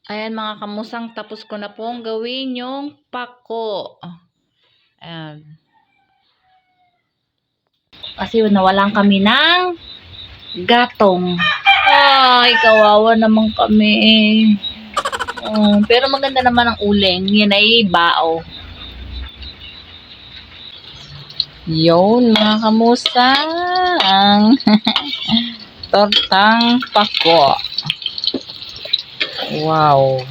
Ayan mga kamusang, tapos ko na pong gawin yung pako. Ayan. Kasi nawalan kami ng gatong. Ay, kawawa naman kami. Pero maganda naman ang uling. Yan ay bao. Yun mga kamusang. Tortang pako. Wow.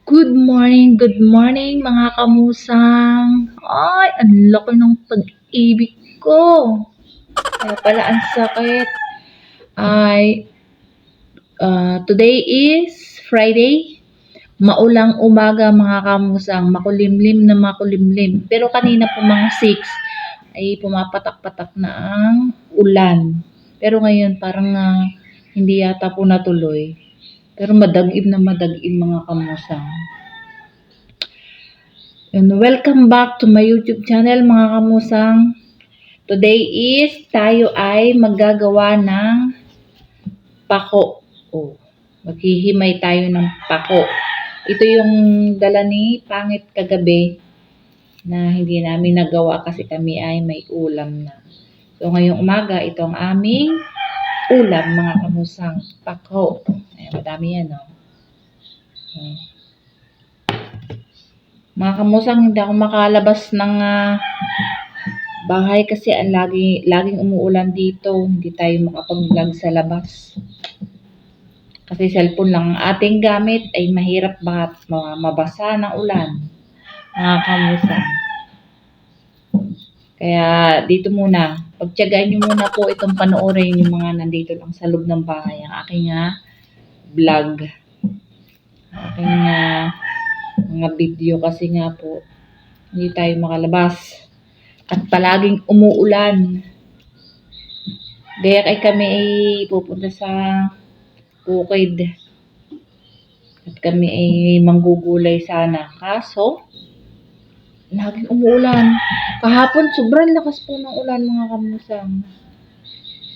Good morning mga kamusang. Ay, ang laki ng pag-ibig ko. Kaya pala ang sakit. Ay, today is Friday. Maulang umaga mga kamusang. Makulimlim na makulimlim. Pero kanina po mga 6 ay pumapatak-patak na ang ulan. Pero ngayon parang hindi yata po natuloy. Pero madagim na madagim mga kamusang. And welcome back to my YouTube channel mga kamusang. Today is tayo ay maggagawa ng pako. Maghihimay tayo ng pako. Ito yung dala ni Pangit kagabi na hindi namin nagawa kasi kami ay may ulam na. So ngayong umaga ito ang aming ulam mga kamusang, pako. Ayan, madami yan Mga kamusang, hindi ako makalabas ng bahay kasi ang laging umuulan dito. Hindi tayo makapag-vlog sa labas. Kasi cellphone lang ang ating gamit ay mahirap mabasa ng ulan. Mga kamusang. Kaya dito muna, pagtiyagaan nyo muna po itong panoorin yung mga nandito lang sa loob ng bahay. Ang aking vlog. Aking mga video kasi nga po hindi tayo makalabas at palaging umuulan. Kaya ay kami ay pupunta sa bukid at kami ay manggugulay sana, kaso laging umuulan. Kahapon sobrang lakas po ng ulan mga kamusang,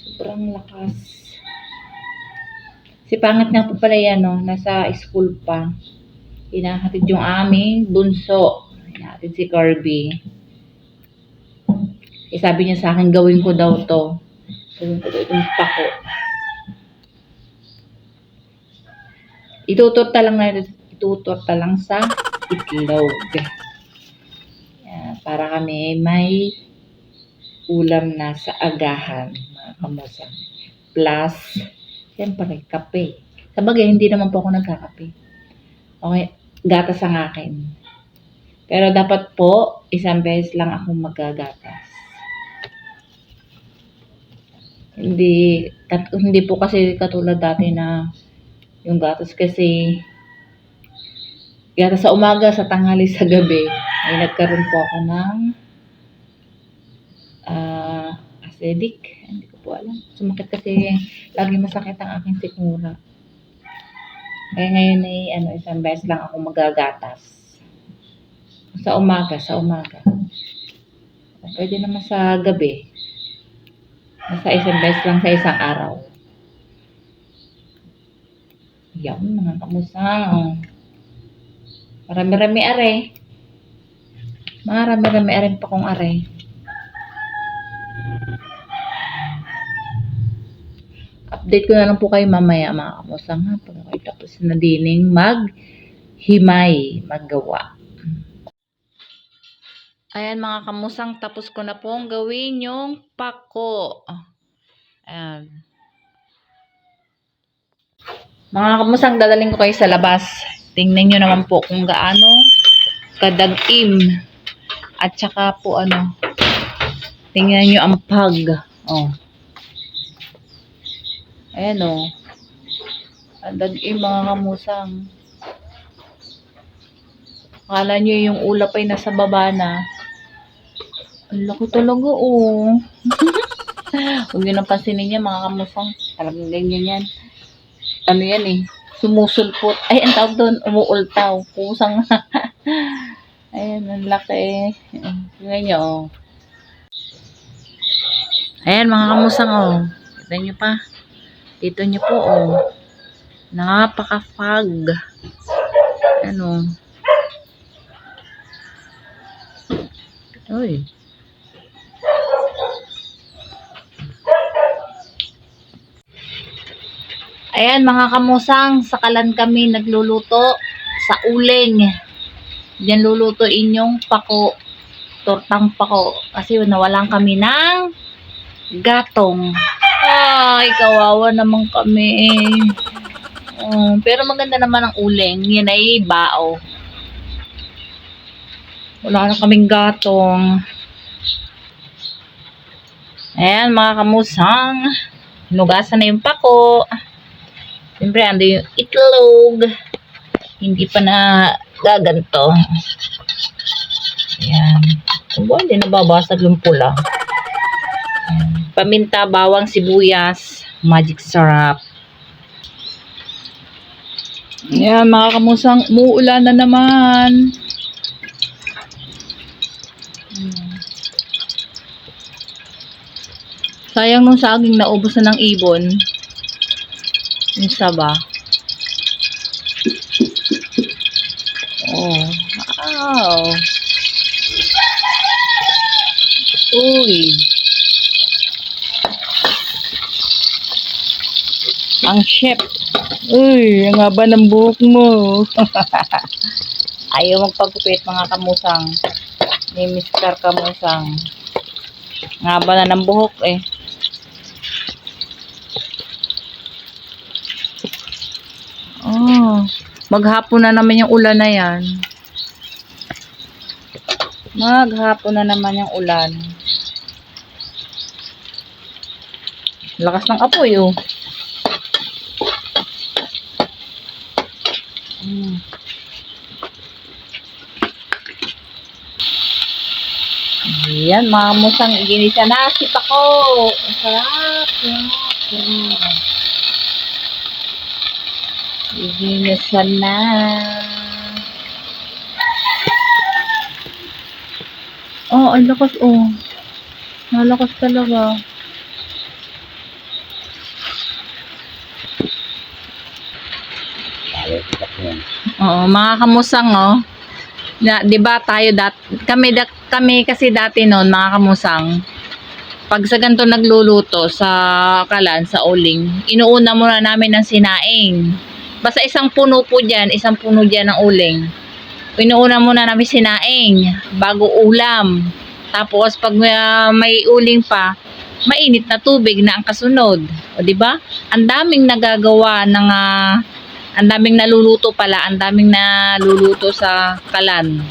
sobrang lakas. Si Pangit nga po pala yan nasa school pa. Hinahatid yung aming bunso. Hinahatid si Kirby. Sabi niya sa akin, gawin ko daw to. Gawin ko daw itong pako. Itutorta lang sa itlog. Yan, para kami may ulam na sa agahan, mga kamusang. Plus, siyempre, kape. Sabagay, hindi naman po ako nagkakape. Okay, gatas ang akin. Pero dapat po, isang beses lang akong magagatas. Hindi po kasi katulad dati na yung gatas kasi gatas sa umaga, sa tanghali, sa gabi ay nagkaroon po ako ng acidic. Hindi ko po alam. Sumakit kasi lagi masakit ang aking sikmura. Kaya ngayon ay isang beses lang ako magagatas. Sa umaga. Pwede naman sa gabi. Nasa isang beses lang sa isang araw. Yan, mga kamusang. Marami-rami are. Marami-rami are pa kong are. Update ko na lang po kayo mamaya mga kamusang pag ako'y tapos na dining maggawa. Ayan mga kamusang, tapos ko na pong gawin yung pako. Ayan. Mga kamusang, dadaling ko kayo sa labas. Tingnan nyo naman po kung gaano kadagim. At saka po tingnan nyo ang pag. Ayan ang dagim mga kamusang. Akala nyo yung ulap ay nasa baba na. Ang laki talaga Huwag nyo nang pansinin niya mga kamusang. Talagang ganyan yan. Yan sumusulpot. Ay, ang tawag doon, umuultaw. Pusang ayan, ang laki Tingnan nyo Ayan mga kamusang Kita nyo pa. Dito nyo po, oh. Napaka-fog. Ano? Uy. Ayan mga kamusang, sakalan kami nagluluto sa uling. Diyan lulutuin yung pako, tortang pako. Kasi nawalan kami ng gatong. Ay, kawawa naman kami. Pero maganda naman ang uling. Yan ay bao. Wala na kaming gatong. Ayan mga kamusang, nugasan na yung pako. Siyempre, ando yung itlog. Hindi pa na gaganto. Ayan. Hindi nababasag yung pula. Ayan. Paminta, bawang, sibuyas, magic sarap. Ayan mga kamusang, umuulan na naman. Sayang nung saging naubos na ng ibon. Yung saba. Oh. Wow. Uy. Ang chef. Uy, ang haba ng buhok mo. Ayaw magpagupit mga kamusang. Ni Mr. Kamusang. Ang haba na ng buhok eh. Oh, maghapon na naman yung ulan na yan. Maghapon na naman yung ulan. Lakas ng apoy oh. Ayan, mga musang ginisa na. Sip ako. Ang sarap. Ginisa na. Oh, ang lakas oh. Nalakas talaga. Oo, mga kamusang oh. Na, 'di ba tayo kami kasi dati noon mga kamusang. Pag sa ganito nagluluto sa kalan, sa uling, inuuna muna namin ng sinaing. Basta isang puno po diyan, isang puno diyan ng uling. Inuuna muna namin sinaing bago ulam. Tapos pag may uling pa, mainit na tubig na ang kasunod. O di ba? Ang daming nagagawa ng ang daming naluluto pala, ang daming naluluto sa kalan.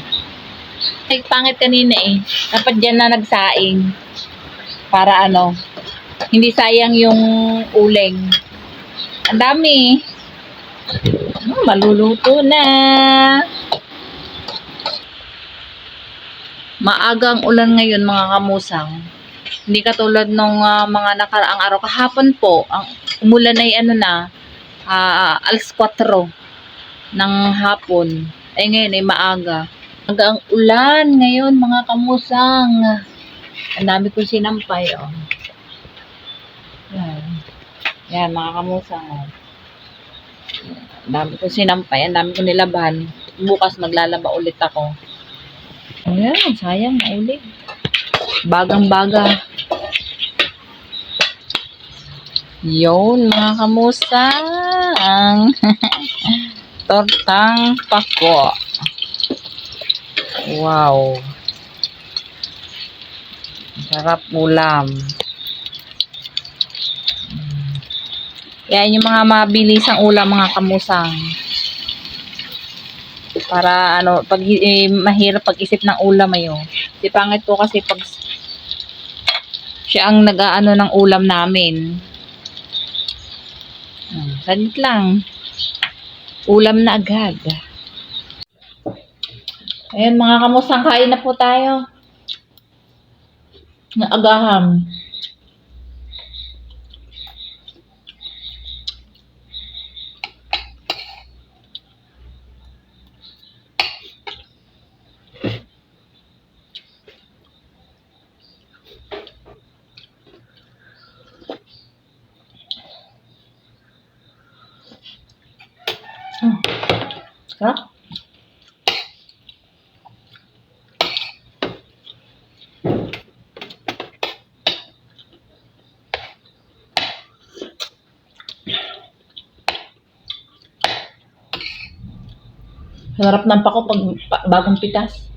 Ay, pangit kanina eh. Dapat diyan na nagsaing. Para ano, hindi sayang yung uling. Ang dami. Maluluto na. Maagang ulan ngayon mga kamusang. Hindi katulad nung mga nakaraang araw. Kahapon po, ang umulan ay ano na, alas 4 ng hapon. Ay ngayon ay maaga. Hanggang ulan ngayon mga kamusang. Ang dami kong sinampay oh. Yan. Yan mga kamusang oh. Ang dami kong sinampay, ang dami kong nilaban. Bukas maglalaba ulit ako. Ayan, sayang na ulit. Bagang-baga. Yun, mga kamusang. Tortang pako. Wow. Sarap ulam. Yan yung mga mabilisang ulam mga kamusang. Para ano, pag mahirap pag-isip ng ulam ayo. Si pangit po kasi pag siya ang nag-aano ng ulam namin. Saglit lang. Ulam na agad. Ayun mga kamusang, kain na po tayo. Naagaham. Sarap. Sarap ng pako pag bagong pitas.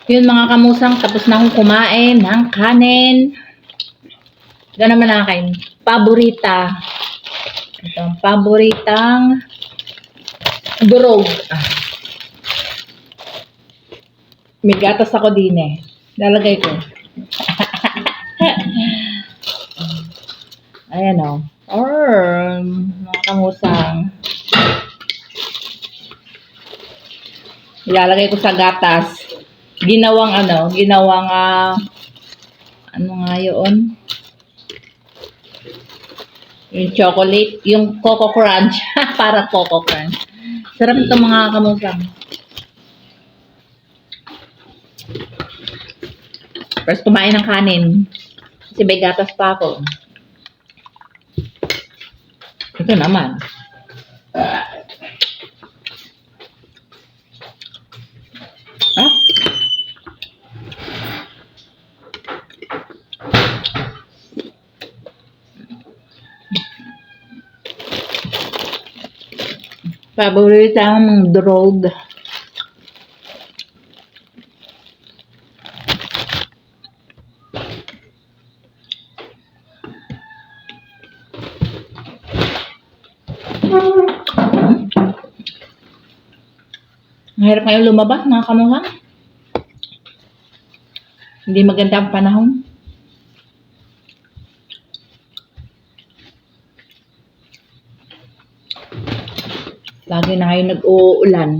Yun mga kamusang, tapos na akong kumain ng kanin. Ito naman akin, paborita. Ito ang paboritang durog. May gatas ako din eh. Lalagay ko. Ayan o. Mga kamusang. Ilalagay ko sa gatas. Ginawang ano nga yun? Yung chocolate, yung Coco Crunch. Para Coco Crunch. Sarap ito mga kamusang. First kumain ng kanin. Kasi may gatas pa ako. Ito naman. Paboritang durog. Mahirap ngayon lumabas mga kamuhang. Hindi maganda ang panahon. Lagi na ngayon nag-uulan.